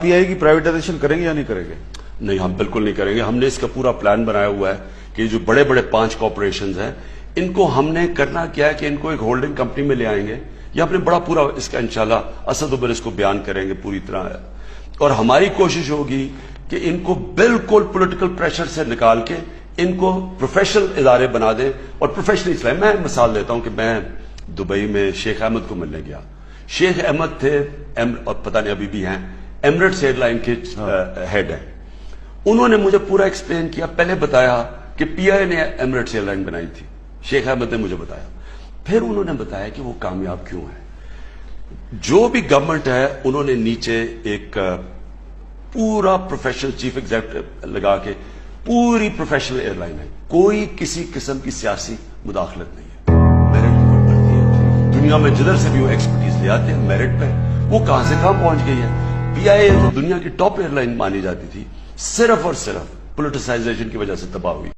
پی آئی کی پرائیویٹائزیشن کریں گے یا نہیں کریں گے؟ نہیں، ہم بالکل نہیں کریں گے. ہم نے اس کا پورا پلان بنایا ہوا ہے کہ جو بڑے بڑے 5 کارپوریشنز ہیں ان کو ہم نے کرنا کیا ہے کہ ان کو ایک ہولڈنگ کمپنی میں لے آئیں گے. یہ ہم نے بڑا پورا اس کا انشاءاللہ اسد عمر اس کو بیان کریں گے پوری طرح. اور ہماری کوشش ہوگی کہ ان کو بالکل پولیٹیکل پریشر سے نکال کے ان کو پروفیشنل ادارے بنا دیں اور پروفیشنل اسلام. میں مثال دیتا ہوں کہ میں دبئی میں شیخ احمد کو ملنے گیا. شیخ احمد تھے اور پتہ نہیں ابھی بھی ہیں ایمریٹس ایئر لائن کے ہیڈ ہیں. انہوں نے مجھے پورا ایکسپلین کیا. پہلے بتایا کہ پی آئی نے ایمریٹس ایئر لائن بنائی تھی. شیخ احمد نے مجھے بتایا. پھر انہوں نے بتایا کہ وہ کامیاب کیوں ہے. جو بھی گورنمنٹ ہے انہوں نے نیچے ایک پورا پروفیشنل چیف ایگزیکٹو لگا کے پوری پروفیشنل ایئر لائن ہے. کوئی کسی قسم کی سیاسی مداخلت نہیں ہے. میرٹ پر بڑھتی ہے. دنیا میں جدھر سے بھی وہ ایکسپرٹیز لے آتے ہیں میرٹ پہ. وہ کہاں سے کہاں پہنچ گئی ہے. پی آئی اے تو دنیا کی ٹاپ ایئر لائن مانی جاتی تھی, صرف اور صرف پولیٹیسائزیشن کی وجہ سے تباہ ہوئی.